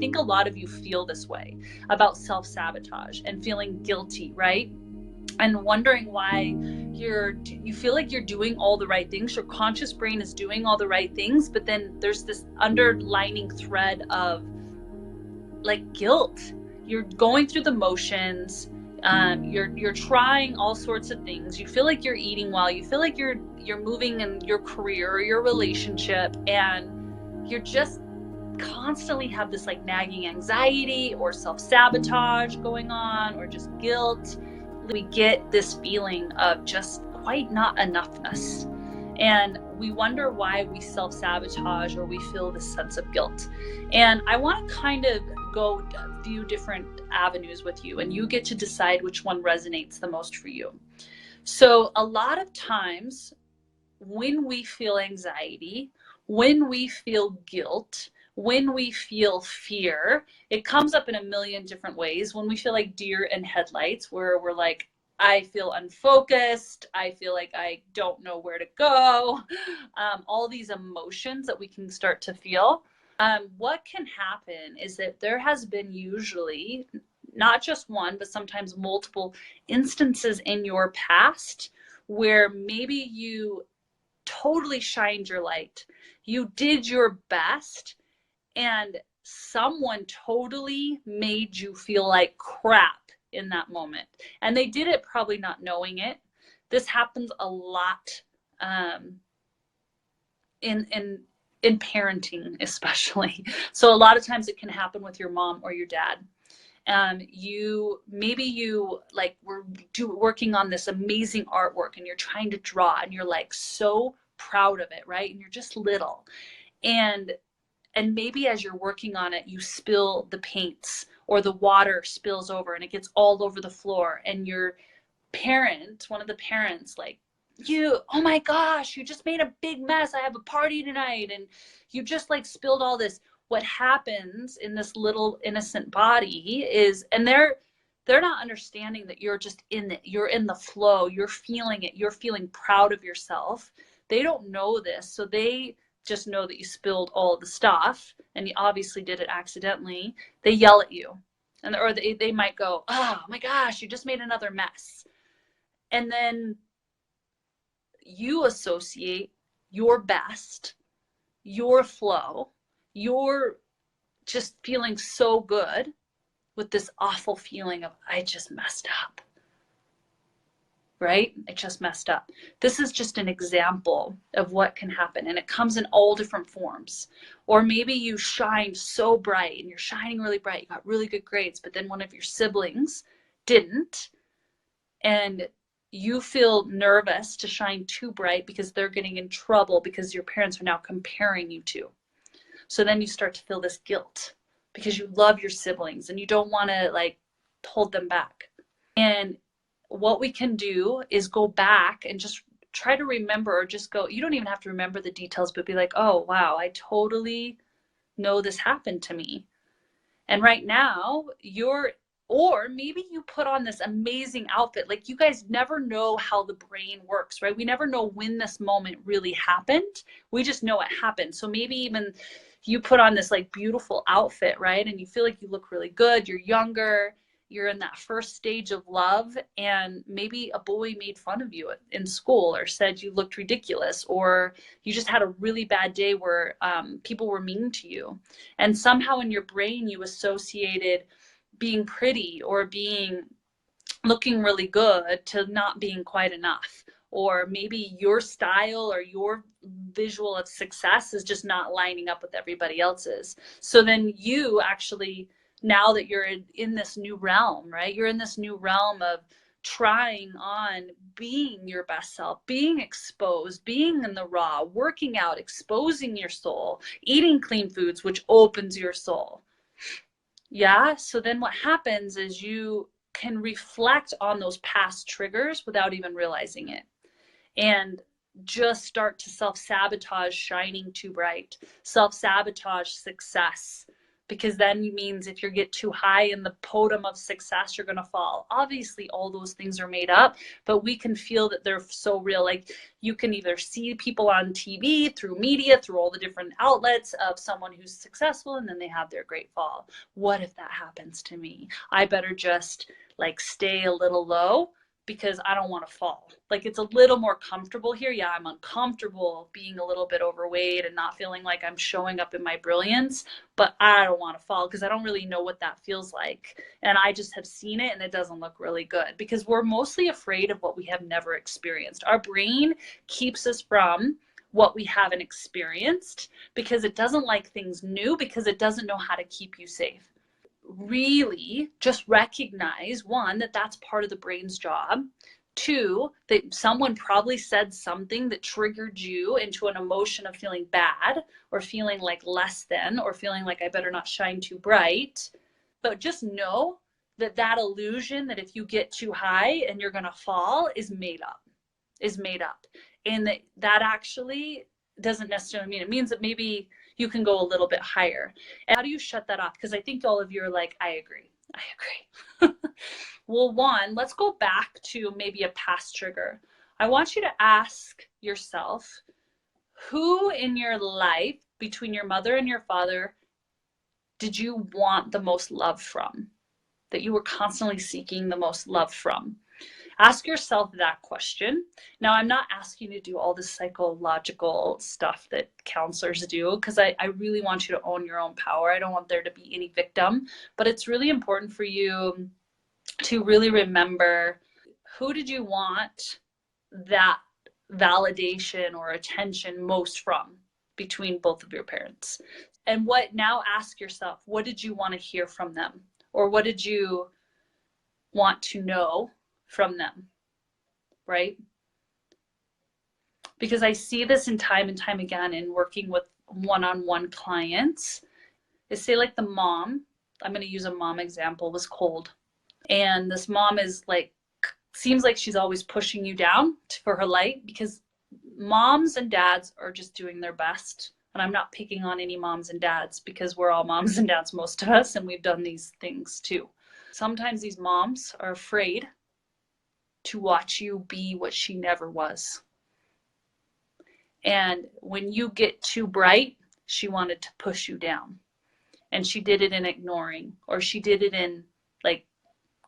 think a lot of you feel this way about self-sabotage and feeling guilty, right? And wondering why you feel like you're doing all the right things. Your conscious brain is doing all the right things, but then there's this underlining thread of like guilt. You're going through the motions. You're trying all sorts of things. You feel like you're eating well. You feel like you're moving in your career or your relationship, and you're just constantly have this like nagging anxiety or self-sabotage going on, or just guilt. We get this feeling of just quite not enoughness, and we wonder why we self-sabotage or we feel this sense of guilt. And I want to kind of go a few different avenues with you, and you get to decide which one resonates the most for you. So a lot of times when we feel anxiety, when we feel guilt, when we feel fear, it comes up in a million different ways. When we feel like deer in headlights, where we're like, I feel unfocused, I feel like I don't know where to go, all these emotions that we can start to feel. What can happen is that there has been usually not just one, but sometimes multiple instances in your past where maybe you totally shined your light, you did your best, and someone totally made you feel like crap in that moment. And they did it probably not knowing it. This happens a lot in parenting, especially. So a lot of times it can happen with your mom or your dad. You like were working on this amazing artwork, and you're trying to draw, and you're like so proud of it, right? And you're just little, and maybe as you're working on it, you spill the paints, or the water spills over and it gets all over the floor, and your parent, one of the parents, like, oh my gosh, you just made a big mess. I have a party tonight and you just like spilled all this. What happens in this little innocent body is, and they're not understanding that you're just in it. You're in the flow. You're feeling it. You're feeling proud of yourself. They don't know this. So they just know that you spilled all the stuff, and you obviously did it accidentally. They yell at you, or they might go, oh my gosh, you just made another mess. And then you associate your best, your flow, your just feeling so good with this awful feeling of, I just messed up, right? I just messed up. This is just an example of what can happen, and it comes in all different forms. Or maybe you shine so bright, and you're shining really bright, you got really good grades, but then one of your siblings didn't, and you feel nervous to shine too bright because they're getting in trouble because your parents are now comparing you to. So then you start to feel this guilt because you love your siblings and you don't want to like hold them back. And what we can do is go back and just try to remember, or just go, you don't even have to remember the details, but be like, oh wow, I totally know this happened to me. And right now or maybe you put on this amazing outfit. Like, you guys never know how the brain works, right? We never know when this moment really happened. We just know it happened. So maybe even you put on this like beautiful outfit, right? And you feel like you look really good. You're younger. You're in that first stage of love, and maybe a boy made fun of you in school or said you looked ridiculous, or you just had a really bad day where people were mean to you. And somehow in your brain you associated being pretty or looking really good to not being quite enough. Or maybe your style or your visual of success is just not lining up with everybody else's. So then you actually, now that you're in this new realm, right? You're in this new realm of trying on being your best self, being exposed, being in the raw, working out, exposing your soul, eating clean foods, which opens your soul. Yeah. So then what happens is you can reflect on those past triggers without even realizing it, and just start to self-sabotage shining too bright, self-sabotage success, because then it means if you get too high in the podium of success, you're going to fall. Obviously, all those things are made up, but we can feel that they're so real. Like you can either see people on TV, through media, through all the different outlets of someone who's successful, and then they have their great fall. What if that happens to me? I better just like stay a little low because I don't want to fall. Like it's a little more comfortable here. Yeah, I'm uncomfortable being a little bit overweight and not feeling like I'm showing up in my brilliance, but I don't want to fall because I don't really know what that feels like. And I just have seen it and it doesn't look really good because we're mostly afraid of what we have never experienced. Our brain keeps us from what we haven't experienced because it doesn't like things new, because it doesn't know how to keep you safe. Really just recognize, one, that that's part of the brain's job. Two, that someone probably said something that triggered you into an emotion of feeling bad or feeling like less than or feeling like I better not shine too bright. But just know that that illusion that if you get too high and you're going to fall is made up, And that actually doesn't necessarily mean, it means that maybe you can go a little bit higher. And how do you shut that off? Because I think all of you are like, I agree. Well, one, let's go back to maybe a past trigger. I want you to ask yourself, who in your life, between your mother and your father, did you want the most love from? That you were constantly seeking the most love from? Ask yourself that question. Now, I'm not asking you to do all this psychological stuff that counselors do, because I really want you to own your own power. I don't want there to be any victim, but it's really important for you to really remember, who did you want that validation or attention most from between both of your parents? And now ask yourself, what did you want to hear from them? Or what did you want to know from them, right? Because I see this and time again in working with one-on-one clients, is say like the mom, I'm going to use a mom example, was cold. And this mom is like, seems like she's always pushing you down for her light, because moms and dads are just doing their best. And I'm not picking on any moms and dads, because we're all moms and dads, most of us, and we've done these things too. Sometimes these moms are afraid to watch you be what she never was. And when you get too bright, she wanted to push you down. And she did it in ignoring, or she did it in like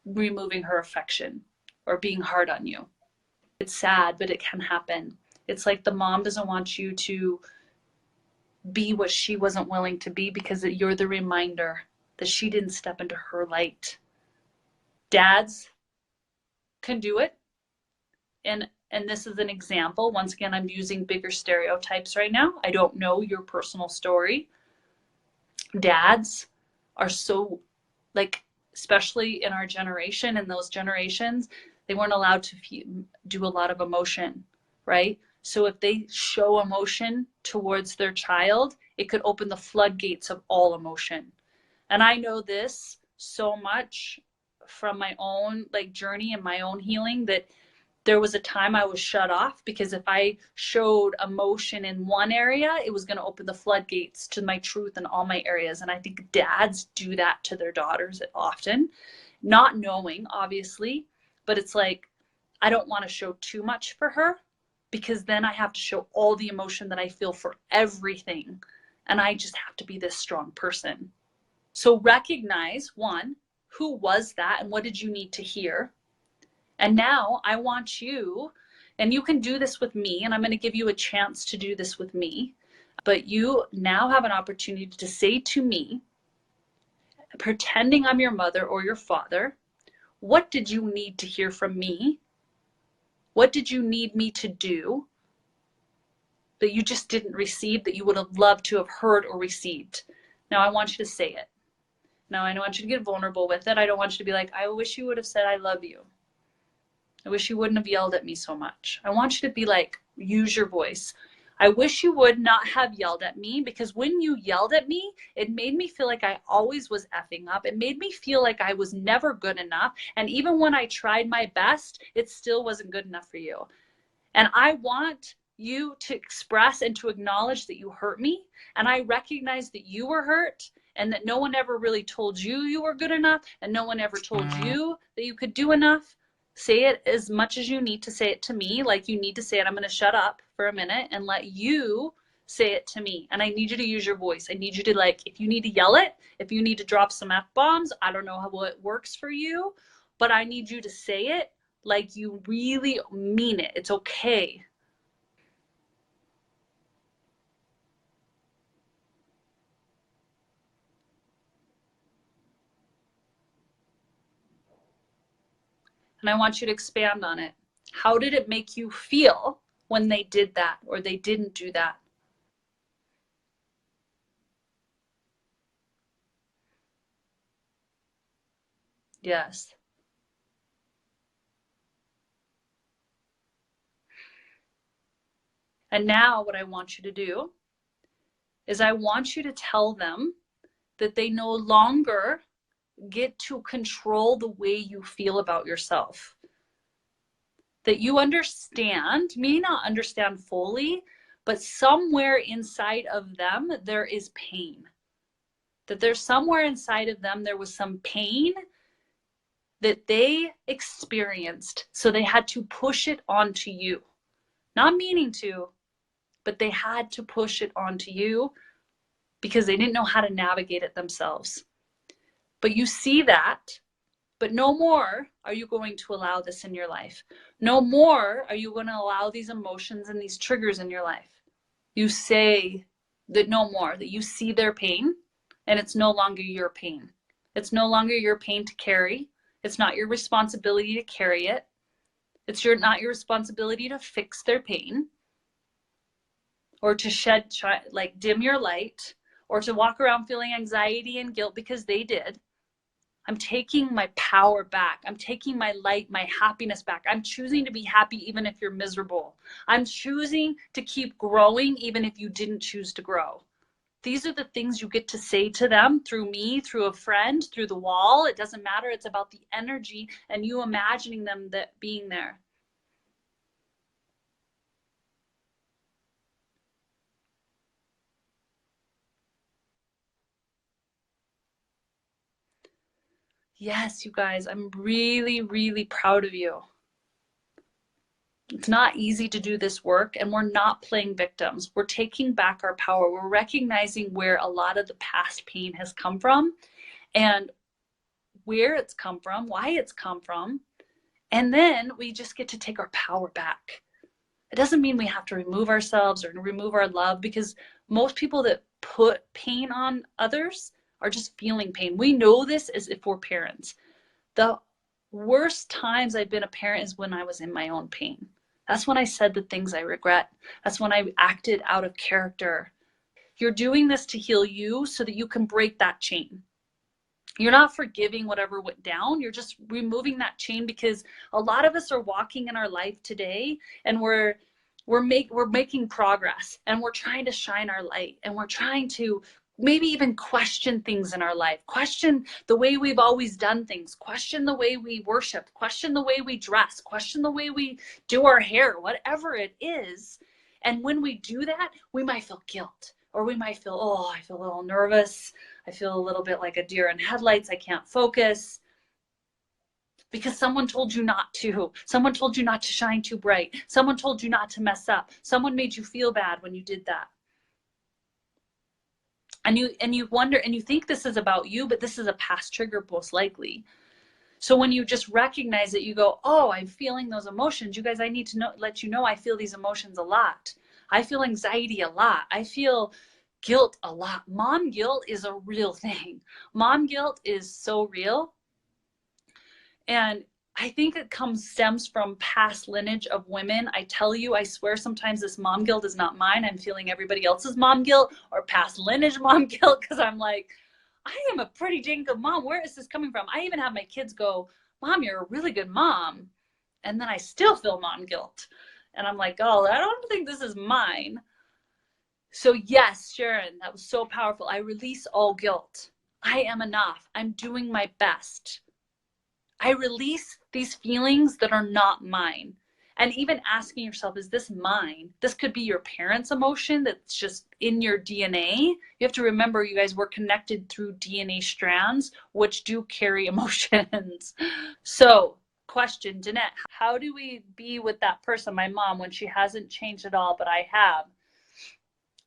removing her affection or being hard on you. It's sad, but it can happen. It's like the mom doesn't want you to be what she wasn't willing to be, because you're the reminder that she didn't step into her light. Dads can do it. And this is an example. Once again, I'm using bigger stereotypes right now. I don't know your personal story. Dads are so, like, especially in our generation and those generations, they weren't allowed to do a lot of emotion, right? So if they show emotion towards their child, it could open the floodgates of all emotion. And I know this so much from my own journey and my own healing, that there was a time I was shut off, because if I showed emotion in one area, it was going to open the floodgates to my truth in all my areas. And I think dads do that to their daughters often, not knowing, obviously, but it's like, I don't want to show too much for her, because then I have to show all the emotion that I feel for everything. And I just have to be this strong person. So recognize, one, who was that and what did you need to hear? And now I want you, and you can do this with me, and I'm going to give you a chance to do this with me, but you now have an opportunity to say to me, pretending I'm your mother or your father, what did you need to hear from me? What did you need me to do that you just didn't receive, that you would have loved to have heard or received? Now I want you to say it. Now I want you to get vulnerable with it. I don't want you to be like, I wish you would have said I love you. I wish you wouldn't have yelled at me so much. I want you to be like, use your voice. I wish you would not have yelled at me, because when you yelled at me, it made me feel like I always was effing up. It made me feel like I was never good enough. And even when I tried my best, it still wasn't good enough for you. And I want you to express and to acknowledge that you hurt me. And I recognize that you were hurt. and that no one ever really told you you were good enough, and no one ever told you that you could do enough, say it as much as you need to say it to me. Like you need to say it. I'm going to shut up for a minute and let you say it to me. And I need you to use your voice. I need you to, like, if you need to yell it, if you need to drop some F-bombs, I don't know how it works for you, but I need you to say it like you really mean it. It's okay. And I want you to expand on it. How did it make you feel when they did that or they didn't do that? Yes. And now what I want you to do is I want you to tell them that they no longer get to control the way you feel about yourself. That you understand, may not understand fully, but somewhere inside of them, there is pain. That there's somewhere inside of them, there was some pain that they experienced. So they had to push it onto you. Not meaning to, but they had to push it onto you because they didn't know how to navigate it themselves. But you see that, but no more are you going to allow this in your life. No more are you going to allow these emotions and these triggers in your life. You say that no more, that you see their pain, and it's no longer your pain. It's no longer your pain to carry. It's not your responsibility to carry it. It's not your responsibility to fix their pain or to dim your light or to walk around feeling anxiety and guilt because they did. I'm taking my power back. I'm taking my light, my happiness back. I'm choosing to be happy even if you're miserable. I'm choosing to keep growing even if you didn't choose to grow. These are the things you get to say to them through me, through a friend, through the wall. It doesn't matter. It's about the energy and you imagining them that being there. Yes, you guys, I'm really, really proud of you. It's not easy to do this work, and we're not playing victims. We're taking back our power. We're recognizing where a lot of the past pain has come from and where it's come from, why it's come from. And then we just get to take our power back. It doesn't mean we have to remove ourselves or remove our love, because most people that put pain on others are just feeling pain. We know this as if we're parents. The worst times I've been a parent is when I was in my own pain. That's when I said the things I regret. That's when I acted out of character. You're doing this to heal you so that you can break that chain. You're not forgiving whatever went down. You're just removing that chain, because a lot of us are walking in our life today and we're making progress and we're trying to shine our light and we're trying to maybe even question things in our life, question the way we've always done things, question the way we worship, question the way we dress, question the way we do our hair, whatever it is. And when we do that, we might feel guilt, or we might feel, oh, I feel a little nervous. I feel a little bit like a deer in headlights. I can't focus. Because someone told you not to. Someone told you not to shine too bright. Someone told you not to mess up. Someone made you feel bad when you did that. And you wonder, and you think this is about you, but this is a past trigger most likely. So when you just recognize it, you go, oh, I'm feeling those emotions. You guys, I need to let you know I feel these emotions a lot. I feel anxiety a lot. I feel guilt a lot. Mom guilt is a real thing. Mom guilt is so real. And I think it stems from past lineage of women. I tell you, I swear sometimes this mom guilt is not mine. I'm feeling everybody else's mom guilt or past lineage mom guilt, because I'm like, I am a pretty dang good mom. Where is this coming from? I even have my kids go, Mom, you're a really good mom. And then I still feel mom guilt. And I'm like, oh, I don't think this is mine. So yes, Sharon, that was so powerful. I release all guilt. I am enough. I'm doing my best. I release these feelings that are not mine. And even asking yourself, is this mine? This could be your parents' emotion that's just in your DNA. You have to remember, you guys, were connected through DNA strands, which do carry emotions. So, question, Danette, how do we be with that person, my mom, when she hasn't changed at all, but I have?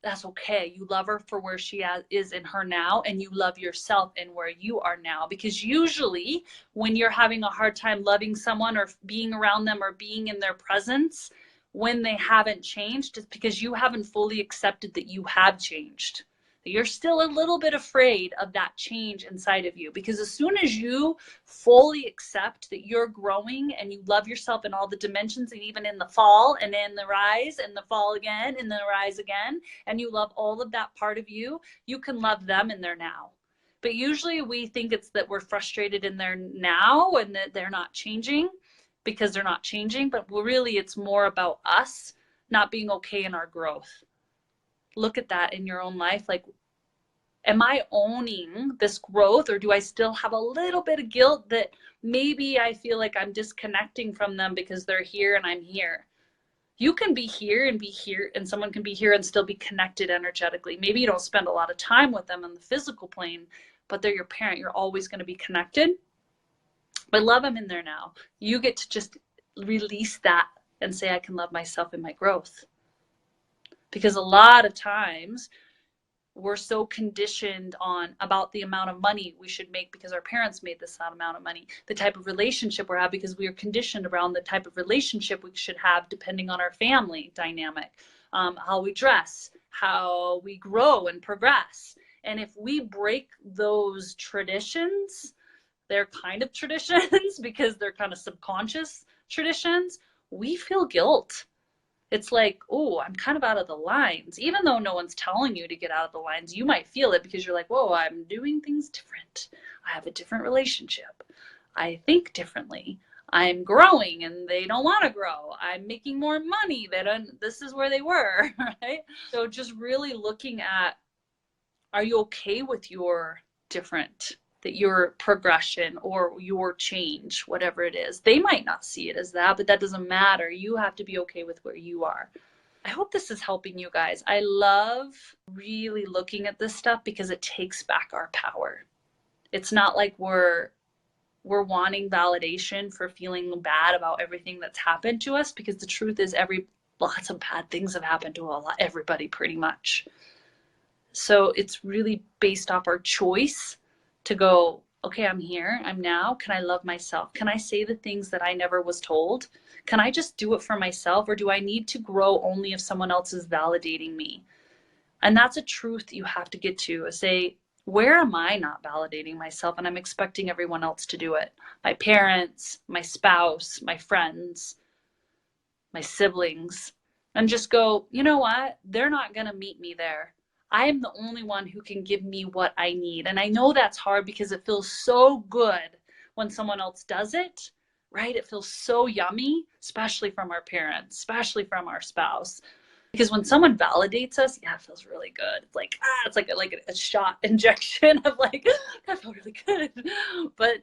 That's okay. You love her for where she is in her now, and you love yourself in where you are now. Because usually when you're having a hard time loving someone or being around them or being in their presence, when they haven't changed, it's because you haven't fully accepted that you have changed. You're still a little bit afraid of that change inside of you, because as soon as you fully accept that you're growing and you love yourself in all the dimensions, and even in the fall and in the rise and the fall again and the rise again, and you love all of that part of you, you can love them in their now. But usually we think it's that we're frustrated in their now and that they're not changing because they're not changing, but really it's more about us not being okay in our growth. Look at that in your own life. Like, am I owning this growth, or do I still have a little bit of guilt that maybe I feel like I'm disconnecting from them because they're here and I'm here? You can be here, and someone can be here and still be connected energetically. Maybe you don't spend a lot of time with them on the physical plane, but they're your parent. You're always going to be connected. But love them in there now. You get to just release that and say, I can love myself in my growth. Because a lot of times we're so conditioned on about the amount of money we should make because our parents made this amount of money, the type of relationship we're having because we are conditioned around the type of relationship we should have depending on our family dynamic, how we dress, how we grow and progress. And if we break those traditions, they're kind of traditions because they're kind of subconscious traditions, we feel guilt. It's like, oh, I'm kind of out of the lines. Even though no one's telling you to get out of the lines, you might feel it because you're like, whoa, I'm doing things different. I have a different relationship. I think differently. I'm growing and they don't want to grow. I'm making more money. This is where they were, right? So just really looking at, are you okay with your different, that your progression or your change, whatever it is? They might not see it as that, but that doesn't matter. You have to be okay with where you are. I hope this is helping you guys. I love really looking at this stuff because it takes back our power. It's not like we're wanting validation for feeling bad about everything that's happened to us, because the truth is lots of bad things have happened to everybody pretty much. So it's really based off our choice to go, okay, I'm here, I'm now, can I love myself? Can I say the things that I never was told? Can I just do it for myself, or do I need to grow only if someone else is validating me? And that's a truth you have to get to, say, where am I not validating myself and I'm expecting everyone else to do it? My parents, my spouse, my friends, my siblings. And just go, you know what? They're not going to meet me there. I am the only one who can give me what I need. And I know that's hard because it feels so good when someone else does it, right? It feels so yummy, especially from our parents, especially from our spouse. Because when someone validates us, yeah, it feels really good. It's like a shot injection of like, that felt really good. But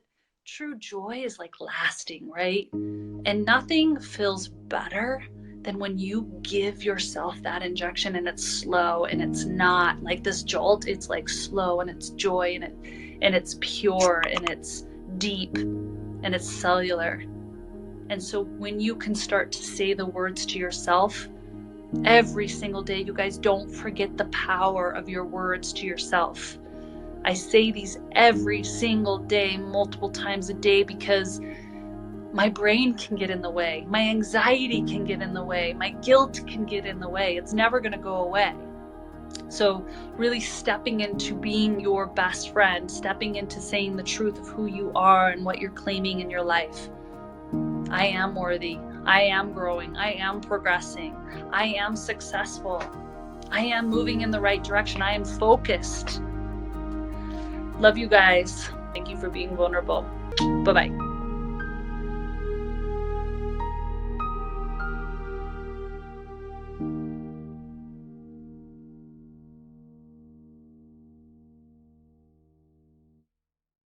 true joy is like lasting, right? And nothing feels better than when you give yourself that injection and it's slow and it's not like this jolt. It's like slow and it's joy and it's pure and it's deep and it's cellular. And so when you can start to say the words to yourself every single day, you guys, don't forget the power of your words to yourself. I say these every single day, multiple times a day, because my brain can get in the way. My anxiety can get in the way. My guilt can get in the way. It's never going to go away. So really stepping into being your best friend, stepping into saying the truth of who you are and what you're claiming in your life. I am worthy. I am growing. I am progressing. I am successful. I am moving in the right direction. I am focused. Love you guys. Thank you for being vulnerable. Bye-bye.